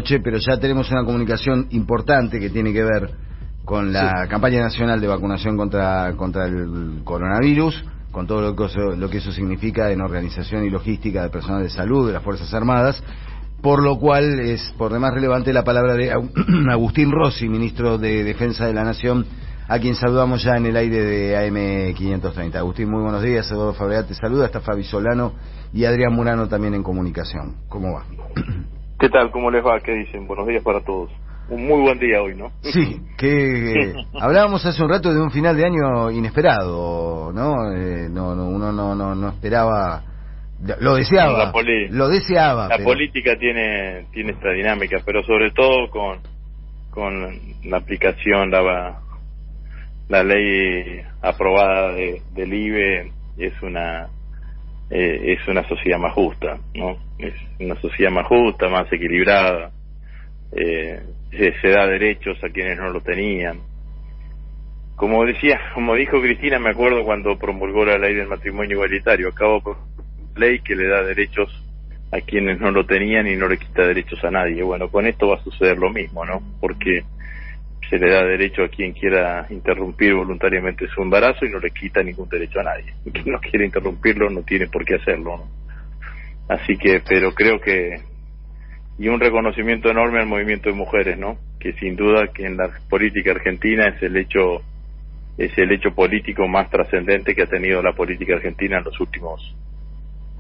noche, pero ya tenemos una comunicación importante que tiene que ver con la campaña nacional de vacunación contra el coronavirus, con todo lo que eso significa en organización y logística de personal de salud, de las Fuerzas Armadas, por lo cual es por demás relevante la palabra de Agustín Rossi, ministro de Defensa de la Nación, a quien saludamos ya en el aire de AM530. Agustín, muy buenos días. Eduardo Fabregat te saluda, está Fabi Solano y Adrián Murano también en comunicación. ¿Cómo va? ¿Qué tal? ¿Cómo les va? ¿Qué dicen? Buenos días para todos. Un muy buen día hoy, ¿no? Sí, que hablábamos hace un rato de un final de año inesperado, ¿no? Uno no esperaba, lo deseaba. La política tiene esta dinámica, pero sobre todo con la aplicación, la ley aprobada del IVE es una sociedad más justa, ¿no? Es una sociedad más justa, más equilibrada. Se da derechos a quienes no lo tenían. Como dijo Cristina, me acuerdo cuando promulgó la ley del matrimonio igualitario, acabó con ley que le da derechos a quienes no lo tenían y no le quita derechos a nadie. Bueno, con esto va a suceder lo mismo, ¿no? Porque se le da derecho a quien quiera interrumpir voluntariamente su embarazo y no le quita ningún derecho a nadie. Quien no quiere interrumpirlo no tiene por qué hacerlo, ¿no? Así que, pero creo que, y un reconocimiento enorme al movimiento de mujeres, ¿no? Que sin duda que en la política argentina es el hecho político más trascendente que ha tenido la política argentina en los últimos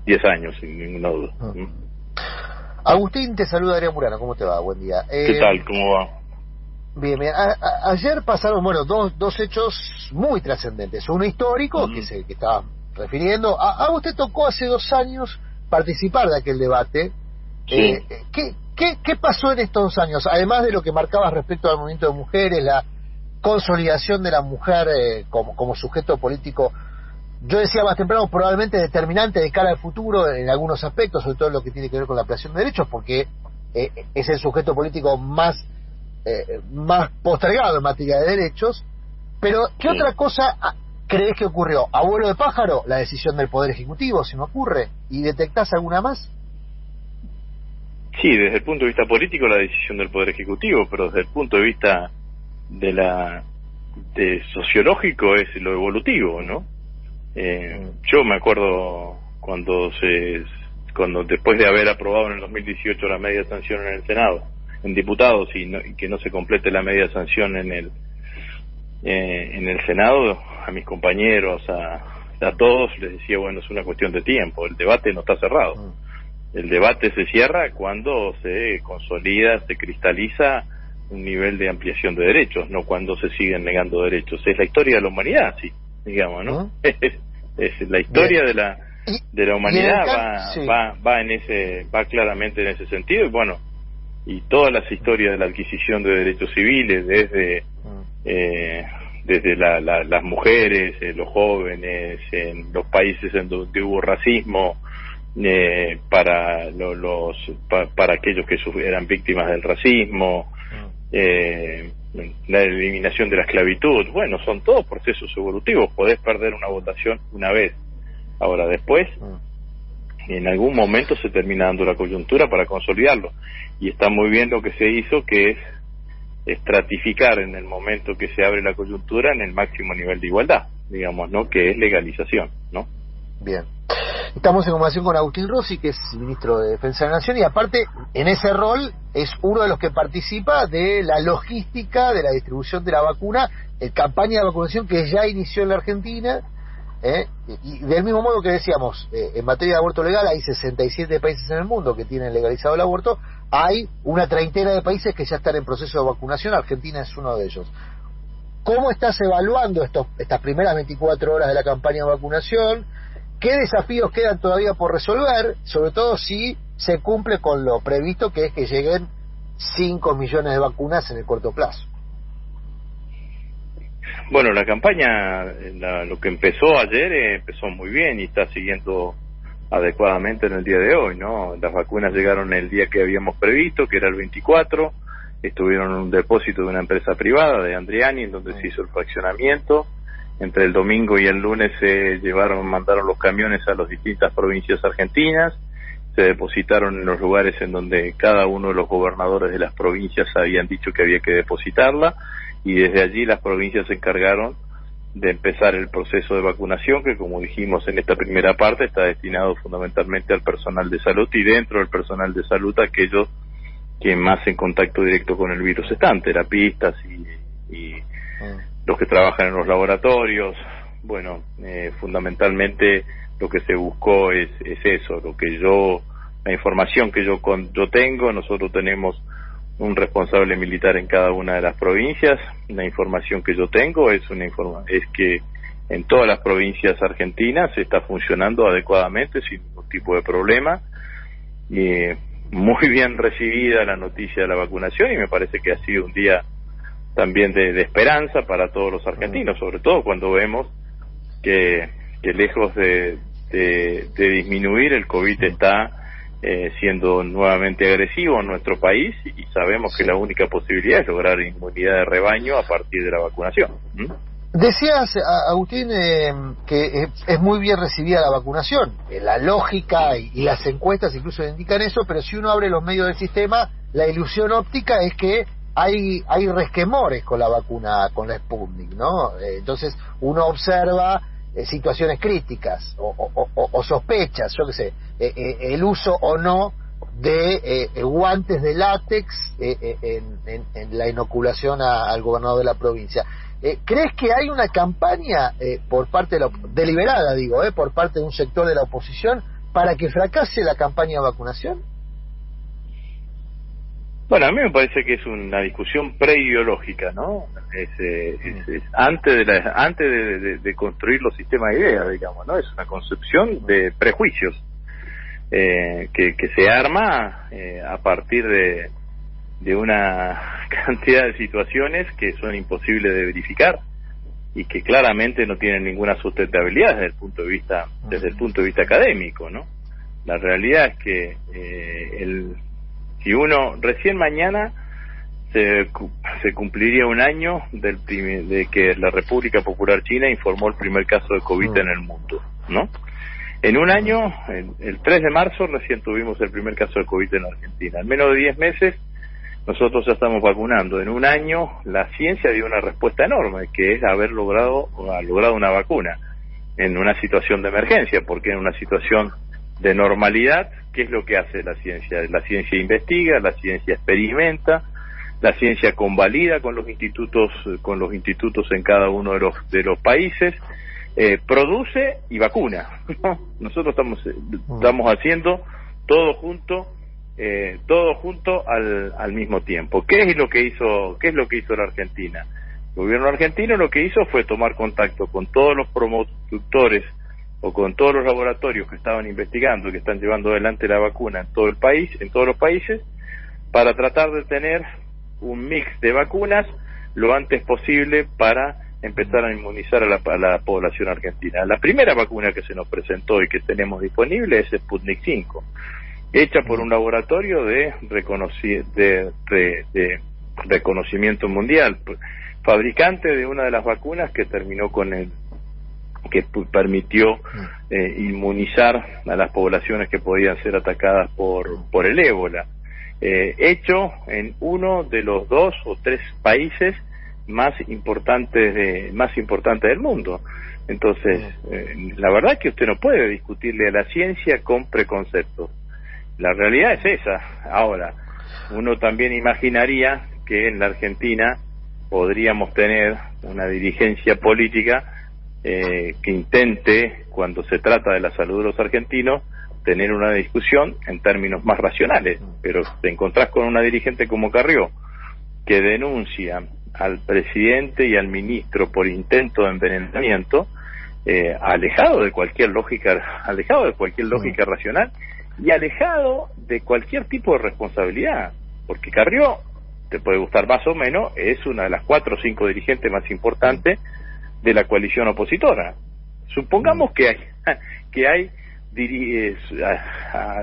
10 años, sin ninguna duda. Agustín, te saluda Adrián Murano, ¿cómo te va? Buen día. ¿Qué tal? ¿Cómo va? Bien. Ayer pasaron, dos hechos muy trascendentes. Uno histórico, que estaba refiriendo. A usted tocó hace 2 años participar de aquel debate. Sí. ¿Qué pasó en estos 2 años? Además de lo que marcabas respecto al movimiento de mujeres, la consolidación de la mujer como sujeto político, yo decía más temprano, probablemente determinante de cara al futuro en algunos aspectos, sobre todo en lo que tiene que ver con la ampliación de derechos, porque es el sujeto político más postergado en materia de derechos. Pero ¿qué otra cosa crees que ocurrió? ¿A vuelo de pájaro? La decisión del Poder Ejecutivo, ¿se me ocurre? ¿Y detectás alguna más? Sí, desde el punto de vista político la decisión del Poder Ejecutivo, pero desde el punto de vista de sociológico es lo evolutivo, ¿no? Yo me acuerdo cuando después de haber aprobado en el 2018 la media sanción en el Senado, en diputados, y que no se complete la media sanción en el Senado, a mis compañeros, a todos les decía, bueno, es una cuestión de tiempo, el debate no está cerrado. El debate se cierra cuando se consolida, se cristaliza un nivel de ampliación de derechos, no cuando se siguen negando derechos. Es la historia de la humanidad, sí, digamos, ¿no? Es la historia de la humanidad, va claramente en ese sentido, y bueno, y todas las historias de la adquisición de derechos civiles, desde las mujeres, los jóvenes, en los países en donde hubo racismo, para aquellos que eran víctimas del racismo, la eliminación de la esclavitud. Bueno, son todos procesos evolutivos. Podés perder una votación una vez, ahora después en algún momento se termina dando la coyuntura para consolidarlo, y está muy bien lo que se hizo, que es estratificar en el momento que se abre la coyuntura en el máximo nivel de igualdad, digamos, ¿no? Que es legalización, ¿no? Bien. Estamos en conversación con Agustín Rossi, que es ministro de Defensa de la Nación, y aparte, en ese rol, es uno de los que participa de la logística de la distribución de la vacuna, campaña de vacunación que ya inició en la Argentina, y del mismo modo que decíamos, en materia de aborto legal hay 67 países en el mundo que tienen legalizado el aborto, hay una treintena de países que ya están en proceso de vacunación, Argentina es uno de ellos. ¿Cómo estás evaluando estas primeras 24 horas de la campaña de vacunación? ¿Qué desafíos quedan todavía por resolver? Sobre todo si se cumple con lo previsto, que es que lleguen 5 millones de vacunas en el corto plazo. Bueno, la campaña, lo que empezó ayer, empezó muy bien y está siguiendo adecuadamente en el día de hoy, ¿no? Las vacunas llegaron el día que habíamos previsto, que era el 24, estuvieron en un depósito de una empresa privada, de Andriani, en donde se hizo el fraccionamiento. Entre el domingo y el lunes mandaron los camiones a las distintas provincias argentinas, se depositaron en los lugares en donde cada uno de los gobernadores de las provincias habían dicho que había que depositarla, y desde allí las provincias se encargaron de empezar el proceso de vacunación, que como dijimos en esta primera parte está destinado fundamentalmente al personal de salud, y dentro del personal de salud aquellos que más en contacto directo con el virus están, terapistas y los que trabajan en los laboratorios. Bueno, fundamentalmente lo que se buscó es eso, la información que yo tengo. Nosotros tenemos un responsable militar en cada una de las provincias. La información que yo tengo es que en todas las provincias argentinas se está funcionando adecuadamente, sin ningún tipo de problema. Muy bien recibida la noticia de la vacunación, y me parece que ha sido un día también de esperanza para todos los argentinos, sobre todo cuando vemos que lejos de disminuir, el COVID está siendo nuevamente agresivo en nuestro país, y sabemos que la única posibilidad es lograr inmunidad de rebaño a partir de la vacunación. Decías, Agustín, que es muy bien recibida la vacunación. La lógica y las encuestas incluso indican eso, pero si uno abre los medios del sistema, la ilusión óptica es que hay resquemores con la vacuna, con la Sputnik, ¿no? Entonces uno observa situaciones críticas o sospechas, yo qué sé, el uso o no de guantes de látex en la inoculación al gobernador de la provincia. ¿Crees que hay una campaña por parte de deliberada, por parte de un sector de la oposición para que fracase la campaña de vacunación? Bueno, a mí me parece que es una discusión preideológica, ¿no? Antes de construir los sistemas de ideas, digamos, ¿no? Es una concepción de prejuicios que se arma a partir de una cantidad de situaciones que son imposibles de verificar y que claramente no tienen ninguna sustentabilidad desde el punto de vista académico, ¿no? La realidad es que si uno recién mañana se cumpliría un año de que la República Popular China informó el primer caso de COVID en el mundo, ¿no? En un año, el 3 de marzo recién tuvimos el primer caso de COVID en Argentina. En menos de 10 meses nosotros ya estamos vacunando. En un año la ciencia dio una respuesta enorme, que es ha logrado una vacuna en una situación de emergencia, porque en una situación de normalidad, ¿qué es lo que hace la ciencia? La ciencia investiga, la ciencia experimenta, la ciencia convalida con los institutos en cada uno de los países, produce y vacuna, ¿no? Nosotros estamos haciendo todo junto al mismo tiempo. ¿Qué es lo que hizo la Argentina? El gobierno argentino lo que hizo fue tomar contacto con todos los productores o con todos los laboratorios que estaban investigando, que están llevando adelante la vacuna en todo el país, en todos los países, para tratar de tener un mix de vacunas lo antes posible para empezar a inmunizar a la población argentina. La primera vacuna que se nos presentó y que tenemos disponible es Sputnik 5, hecha por un laboratorio de reconocimiento mundial, fabricante de una de las vacunas que terminó que permitió inmunizar a las poblaciones que podían ser atacadas por el ébola, hecho en uno de los 2 o 3 países más importantes del mundo. Entonces, la verdad es que usted no puede discutirle a la ciencia con preconceptos. La realidad es esa. Ahora, uno también imaginaría que en la Argentina podríamos tener una dirigencia política que intente, cuando se trata de la salud de los argentinos, tener una discusión en términos más racionales, pero te encontrás con una dirigente como Carrió, que denuncia al presidente y al ministro por intento de envenenamiento, alejado de cualquier lógica racional y alejado de cualquier tipo de responsabilidad, porque Carrió, te puede gustar más o menos, es una de las 4 o 5 dirigentes más importantes de la coalición opositora. Supongamos que hay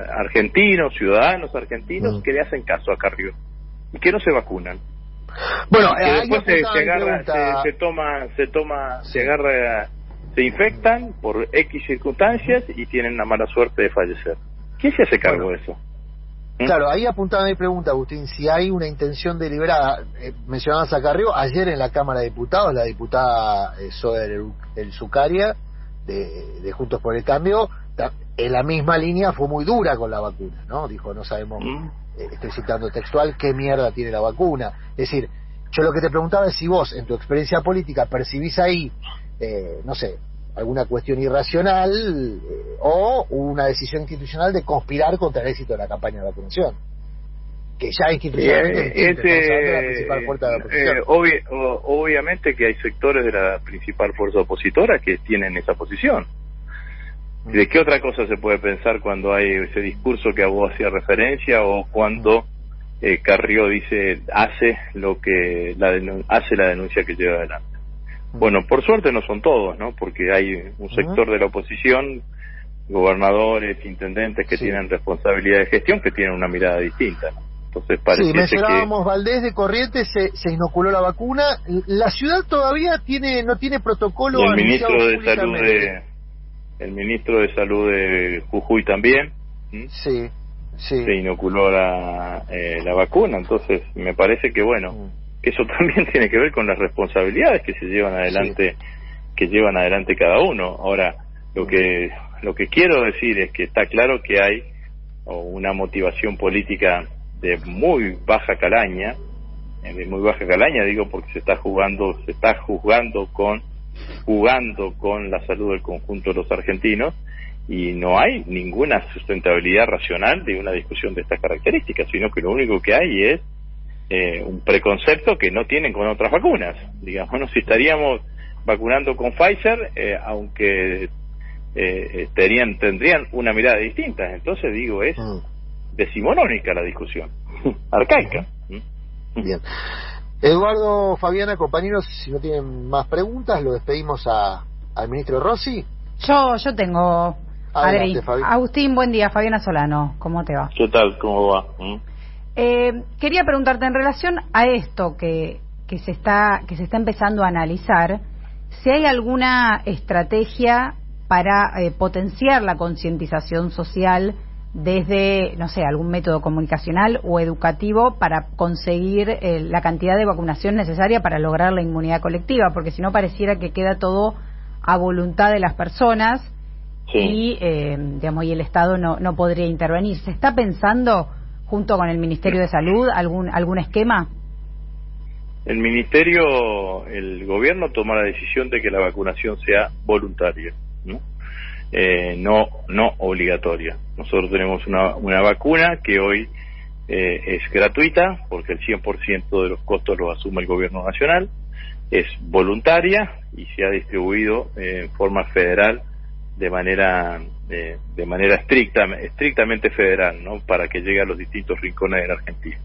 argentinos, ciudadanos argentinos que le hacen caso a Carrió y que no se vacunan. Bueno, después se infectan por X circunstancias y tienen la mala suerte de fallecer. ¿Quién se hace cargo de eso? Claro, ahí apuntaba mi pregunta, Agustín, si hay una intención deliberada. Mencionabas a Carrió, ayer en la Cámara de Diputados, la diputada Zoe El Zucaria, de Juntos por el Cambio, en la misma línea fue muy dura con la vacuna, ¿no? Dijo, no sabemos, estoy citando textual, qué mierda tiene la vacuna. Es decir, yo lo que te preguntaba es si vos, en tu experiencia política, percibís ahí, no sé, alguna cuestión irracional o una decisión institucional de conspirar contra el éxito de la campaña de vacunación, que ya institucionalmente la principal fuerza de la oposición. Obviamente que hay sectores de la principal fuerza opositora que tienen esa posición. ¿De qué otra cosa se puede pensar cuando hay ese discurso que a vos hacía referencia, o cuando Carrió dice hace la denuncia que lleva adelante? Bueno, por suerte no son todos, ¿no? Porque hay un sector de la oposición, gobernadores, intendentes que tienen responsabilidad de gestión, que tienen una mirada distinta, ¿no? Entonces parece mencionábamos Valdés de Corrientes, se inoculó la vacuna. La ciudad todavía no tiene protocolo. Y el ministro de Salud de Jujuy también. Sí. Se inoculó la vacuna. Entonces me parece que eso también tiene que ver con las responsabilidades que se llevan adelante, que llevan adelante cada uno. Ahora, lo que quiero decir es que está claro que hay una motivación política de muy baja calaña, digo, porque se está jugando con la salud del conjunto de los argentinos, y no hay ninguna sustentabilidad racional de una discusión de estas características, sino que lo único que hay es un preconcepto que no tienen con otras vacunas. Digamos, si estaríamos vacunando con Pfizer, aunque tendrían una mirada distinta. Entonces digo, es decimonónica la discusión, arcaica. Bien. Eduardo, Fabiana, compañeros, si no tienen más preguntas, lo despedimos al ministro Rossi. Yo tengo. Adelante, Agustín, buen día. Fabiana Solano, ¿cómo te va? ¿Qué tal? ¿Cómo va? Quería preguntarte en relación a esto que se está empezando a analizar, si hay alguna estrategia para potenciar la concientización social desde, no sé, algún método comunicacional o educativo para conseguir la cantidad de vacunación necesaria para lograr la inmunidad colectiva, porque si no pareciera que queda todo a voluntad de las personas y el Estado no podría intervenir. ¿Se está pensando junto con el Ministerio de Salud algún esquema? El gobierno toma la decisión de que la vacunación sea voluntaria, no obligatoria. Nosotros tenemos una vacuna que hoy es gratuita, porque el 100% de los costos los asume el gobierno nacional, es voluntaria y se ha distribuido en forma federal de manera estrictamente federal, ¿no? Para que llegue a los distintos rincones de la Argentina.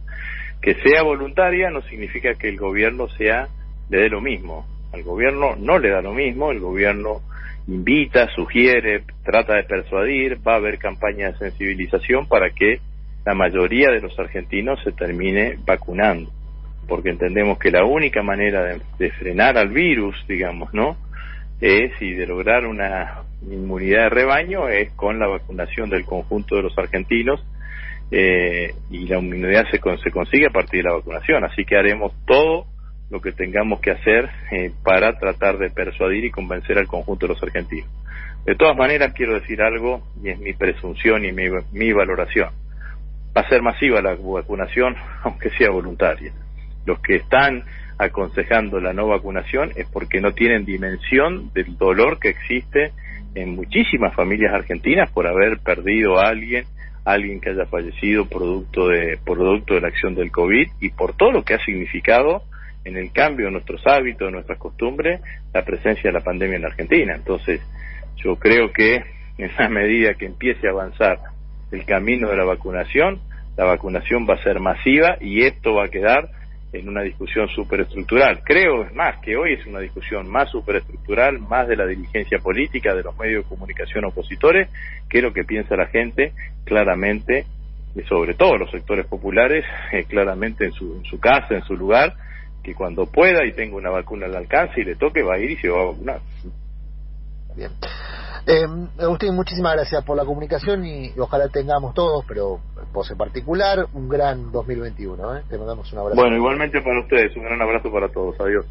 Que sea voluntaria no significa que el gobierno le dé lo mismo. Al gobierno no le da lo mismo, el gobierno invita, sugiere, trata de persuadir, va a haber campañas de sensibilización para que la mayoría de los argentinos se termine vacunando, porque entendemos que la única manera de frenar al virus, digamos, ¿no?, y de lograr una inmunidad de rebaño es con la vacunación del conjunto de los argentinos, y la inmunidad se consigue a partir de la vacunación. Así que haremos todo lo que tengamos que hacer para tratar de persuadir y convencer al conjunto de los argentinos. De todas maneras, quiero decir algo, y es mi presunción y mi valoración. Va a ser masiva la vacunación, aunque sea voluntaria. Los que están aconsejando la no vacunación es porque no tienen dimensión del dolor que existe en muchísimas familias argentinas por haber perdido a alguien que haya fallecido producto de la acción del COVID, y por todo lo que ha significado en el cambio de nuestros hábitos, de nuestras costumbres, la presencia de la pandemia en la Argentina. Entonces, yo creo que en la medida que empiece a avanzar el camino de la vacunación va a ser masiva, y esto va a quedar en una discusión superestructural. Creo, es más, que hoy es una discusión más superestructural, más de la dirigencia política, de los medios de comunicación opositores, que lo que piensa la gente claramente, sobre todo los sectores populares, claramente en su casa, en su lugar, que cuando pueda y tenga una vacuna al alcance y le toque, va a ir y se va a vacunar. Bien. Agustín, muchísimas gracias por la comunicación y ojalá tengamos todos, pero vos en particular, un gran 2021. Te mandamos un abrazo. Bueno, igualmente para ustedes, un gran abrazo para todos. Adiós.